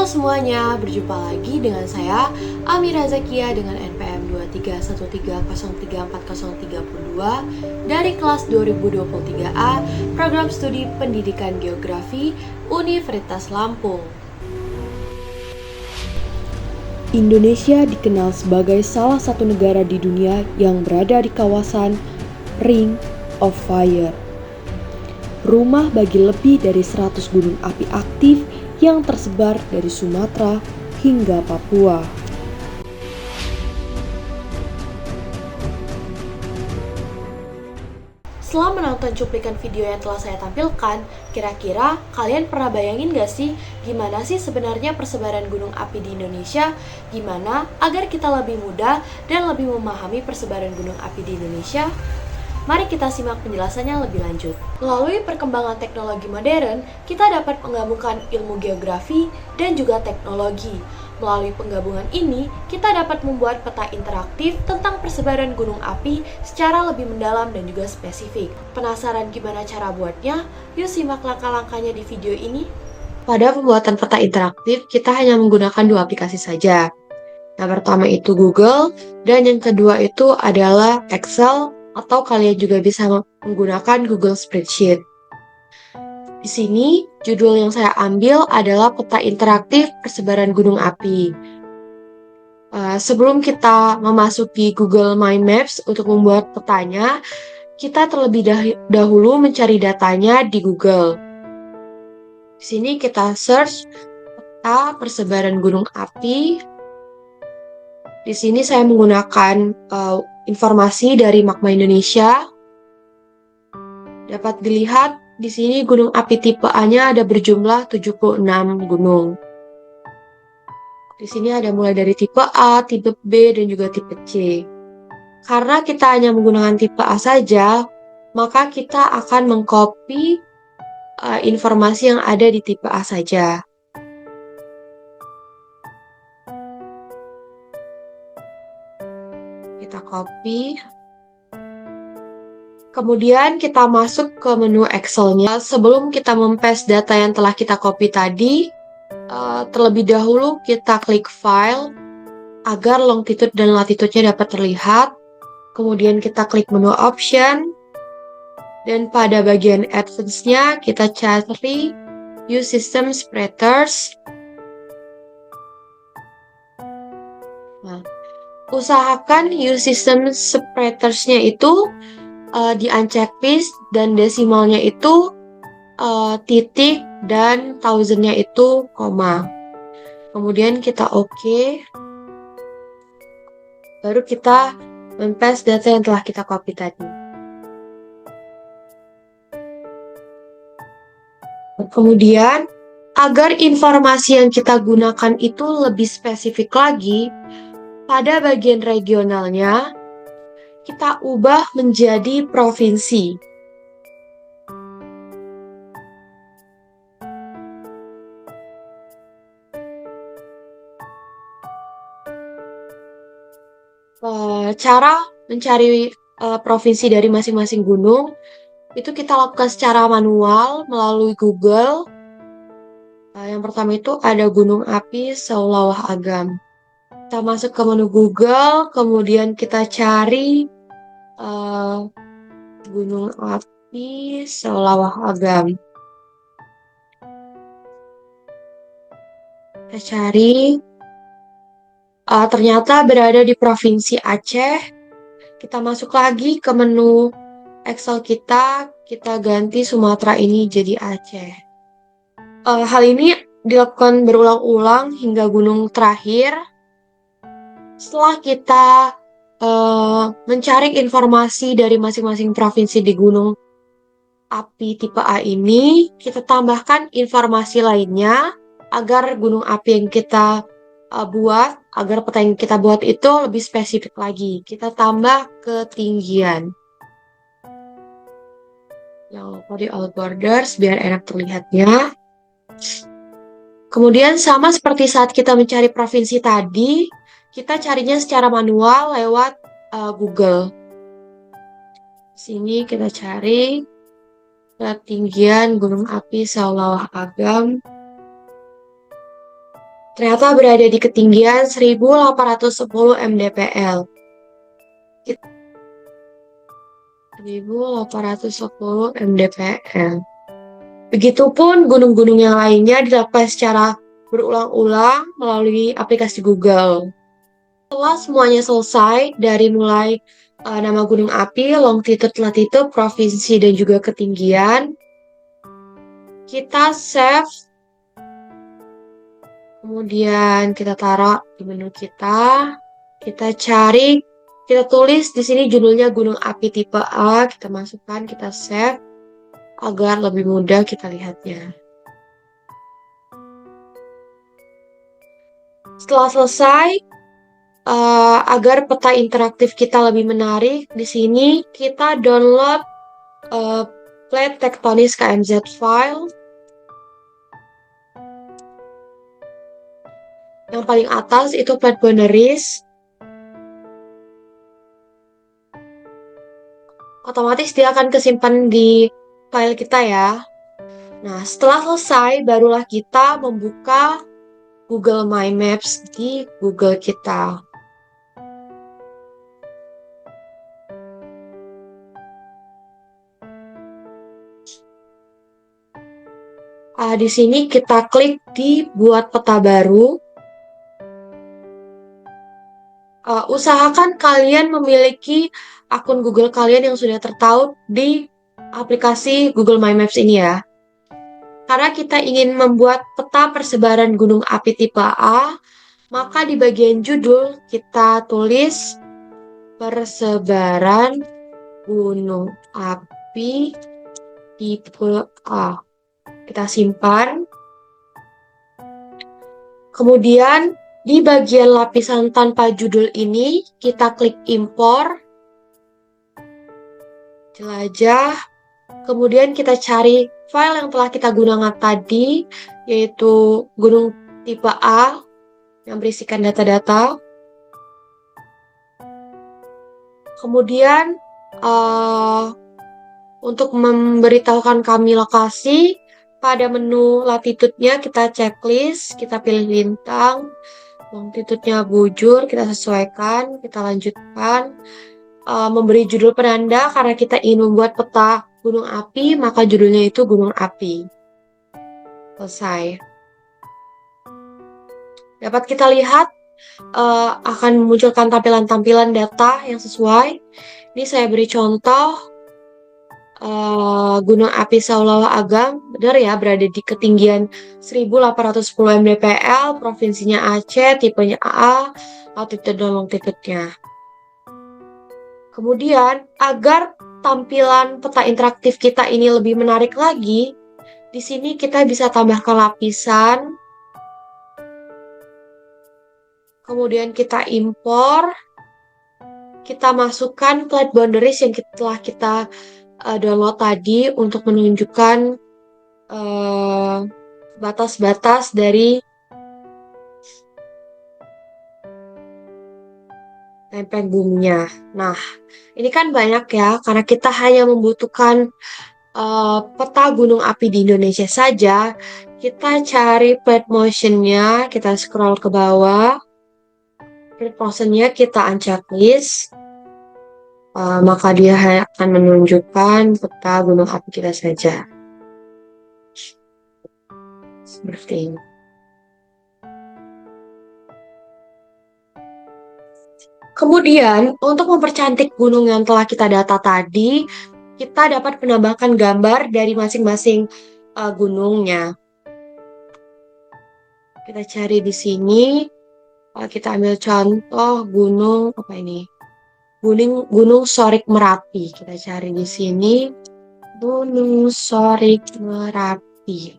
semuanya, berjumpa lagi dengan saya Amira Zakia dengan NPM 23130340032 dari kelas 2023A Program Studi Pendidikan Geografi Universitas Lampung. Indonesia dikenal sebagai salah satu negara di dunia yang berada di kawasan Ring of Fire. Rumah bagi lebih dari 100 gunung api aktif yang tersebar dari Sumatera hingga Papua. Setelah menonton cuplikan video yang telah saya tampilkan, kira-kira kalian pernah bayangin gak sih gimana sih sebenarnya persebaran gunung api di Indonesia? Gimana agar kita lebih mudah dan lebih memahami persebaran gunung api di Indonesia? Mari kita simak penjelasannya lebih lanjut. Melalui perkembangan teknologi modern, kita dapat menggabungkan ilmu geografi dan juga teknologi. Melalui penggabungan ini, kita dapat membuat peta interaktif tentang persebaran gunung api secara lebih mendalam dan juga spesifik. Penasaran gimana cara buatnya? Yuk simak langkah-langkahnya di video ini. Pada pembuatan peta interaktif, kita hanya menggunakan dua aplikasi saja. Yang pertama itu Google, dan yang kedua itu adalah Excel, atau kalian juga bisa menggunakan Google Spreadsheet. Di sini, judul yang saya ambil adalah peta interaktif persebaran gunung api. Sebelum kita memasuki Google My Maps untuk membuat petanya, kita terlebih dahulu mencari datanya di Google. Di sini kita search peta persebaran gunung api. Di sini saya menggunakan informasi dari Magma Indonesia. Dapat dilihat di sini gunung api tipe A-nya ada berjumlah 76 gunung. Di sini ada mulai dari tipe A, tipe B, dan juga tipe C. Karena kita hanya menggunakan tipe A saja, maka kita akan mengcopy informasi yang ada di tipe A saja. Kita copy. Kemudian kita masuk ke menu Excel-nya. Sebelum kita mempaste data yang telah kita copy tadi, terlebih dahulu kita klik File agar longitude dan latitude-nya dapat terlihat. Kemudian kita klik menu Option. Dan pada bagian Advanced-nya kita cari Use System Spreaders. Nah, usahakan Use System Spreaders-nya itu di uncheck piece dan desimalnya itu titik dan thousand-nya itu koma. Kemudian kita OK. Baru kita mempaste data yang telah kita copy tadi. Kemudian, agar informasi yang kita gunakan itu lebih spesifik lagi, pada bagian regionalnya, kita ubah menjadi provinsi. Cara mencari provinsi dari masing-masing gunung itu kita lakukan secara manual melalui Google. Yang pertama itu ada Gunung Api Saulawah Agam. Kita masuk ke menu Google, kemudian kita cari Gunung Api Saulawah Agam. Kita cari, ternyata berada di Provinsi Aceh. Kita masuk lagi ke menu Excel kita ganti Sumatera ini jadi Aceh. Hal ini dilakukan berulang-ulang hingga gunung terakhir. Setelah kita mencari informasi dari masing-masing provinsi di gunung api tipe A ini, kita tambahkan informasi lainnya agar gunung api yang kita agar peta yang kita buat itu lebih spesifik lagi. Kita tambah ketinggian. Jangan lupa di all borders biar enak terlihatnya. Kemudian sama seperti saat kita mencari provinsi tadi, kita carinya secara manual lewat Google. Sini kita cari ketinggian Gunung Api Saulawah Agam. ternyata berada di ketinggian 1810 mdpl. 1810 mdpl. Begitupun gunung-gunung yang lainnya dilakukan secara berulang-ulang melalui aplikasi Google. Setelah semuanya selesai, dari mulai nama gunung api, longitude, latitude, provinsi, dan juga ketinggian, kita save, kemudian kita taruh di menu kita cari, kita tulis di sini judulnya gunung api tipe A, kita masukkan, kita save, agar lebih mudah kita lihatnya. Setelah selesai, agar peta interaktif kita lebih menarik, di sini kita download Plate Tectonics KMZ file. Yang paling atas itu plate boundaries. Otomatis dia akan kesimpan di file kita ya. Nah, setelah selesai, barulah kita membuka Google My Maps di Google kita. Di sini kita klik di buat peta baru. Usahakan kalian memiliki akun Google kalian yang sudah tertaut di aplikasi Google My Maps ini ya. Karena kita ingin membuat peta persebaran gunung api tipe A, maka di bagian judul kita tulis persebaran gunung api tipe A. Kita simpan. Kemudian di bagian lapisan tanpa judul ini, kita klik impor, jelajah, kemudian kita cari file yang telah kita gunakan tadi, yaitu gunung tipe A, yang berisikan data-data. Kemudian, untuk memberitahukan kami lokasi, pada menu latitude-nya kita checklist, kita pilih lintang, longitude-nya bujur, kita sesuaikan, kita lanjutkan. Memberi judul penanda karena kita ingin membuat peta gunung api, maka judulnya itu gunung api. Selesai. Dapat kita lihat akan memunculkan tampilan-tampilan data yang sesuai. Ini saya beri contoh. Gunung api Saulawa Agam, benar ya, berada di ketinggian 1810 mdpl, provinsinya Aceh, tipenya AA, latitude dan longitude-nya. Kemudian, agar tampilan peta interaktif kita ini lebih menarik lagi, di sini kita bisa tambahkan lapisan. Kemudian kita impor, kita masukkan plate boundaries yang telah kita download tadi untuk menunjukkan batas-batas dari lempeng buminya. Nah, ini kan banyak ya, karena kita hanya membutuhkan peta gunung api di Indonesia saja. Kita cari plate motion-nya, kita scroll ke bawah. Plate motion-nya kita unchecklist. Maka dia akan menunjukkan peta gunung api kita saja. Seperti ini. Kemudian, untuk mempercantik gunung yang telah kita data tadi, kita dapat menambahkan gambar dari masing-masing gunungnya. Kita cari di sini. Kita ambil contoh gunung apa ini? Gunung Sorik Merapi. Kita cari di sini Gunung Sorik Merapi.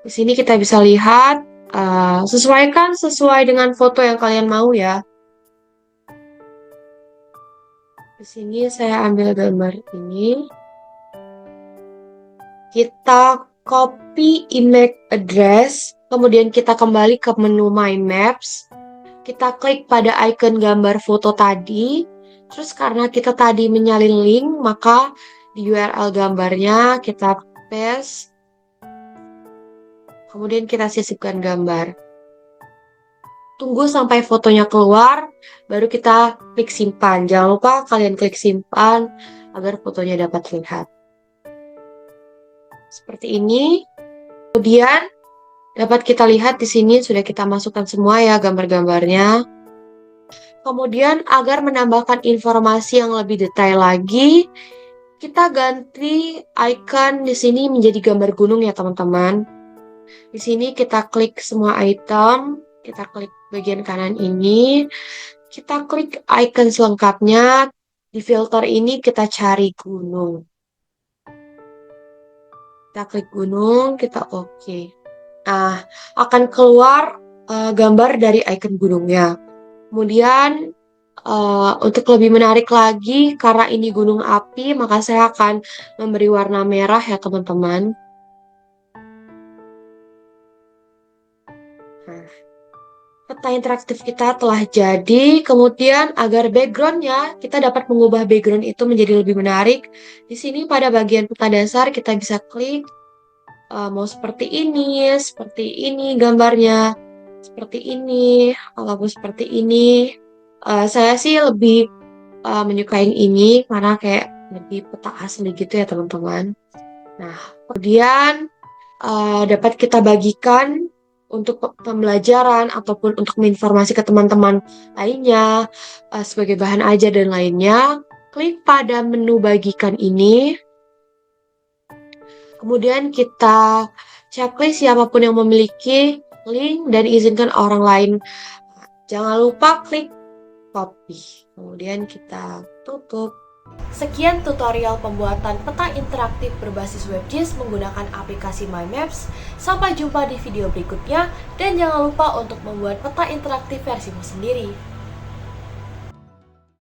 Di sini kita bisa lihat, sesuaikan sesuai dengan foto yang kalian mau ya. Di sini saya ambil gambar ini. Kita copy image address. Kemudian kita kembali ke menu My Maps, kita klik pada icon gambar foto tadi, terus karena kita tadi menyalin link, maka di URL gambarnya kita paste, Kemudian kita sisipkan gambar. Tunggu sampai fotonya keluar, baru kita klik simpan. Jangan lupa kalian klik simpan agar fotonya dapat terlihat. Seperti ini. Kemudian dapat kita lihat di sini sudah kita masukkan semua ya gambar-gambarnya. Kemudian agar menambahkan informasi yang lebih detail lagi, kita ganti icon di sini menjadi gambar gunung ya teman-teman. Di sini kita klik semua item, kita klik bagian kanan ini, kita klik icon selengkapnya. Di filter ini kita cari gunung. Kita klik gunung, kita oke. Nah, akan keluar gambar dari icon gunungnya. Kemudian untuk lebih menarik lagi, karena ini gunung api, maka saya akan memberi warna merah ya teman-teman. Nah, peta interaktif kita telah jadi. Kemudian agar backgroundnya, kita dapat mengubah background itu menjadi lebih menarik. Di sini pada bagian peta dasar kita bisa klik mau seperti ini gambarnya, seperti ini, ataupun seperti ini. Saya sih lebih menyukai ini karena kayak lebih peta asli gitu ya teman-teman. Nah, kemudian dapat kita bagikan untuk pembelajaran ataupun untuk menginformasi ke teman-teman lainnya sebagai bahan ajar dan lainnya. Klik pada menu bagikan ini. Kemudian kita checklist siapapun yang memiliki link dan izinkan orang lain. Jangan lupa klik copy. Kemudian kita tutup. Sekian tutorial pembuatan peta interaktif berbasis WebGIS menggunakan aplikasi My Maps. Sampai jumpa di video berikutnya dan jangan lupa untuk membuat peta interaktif versimu sendiri.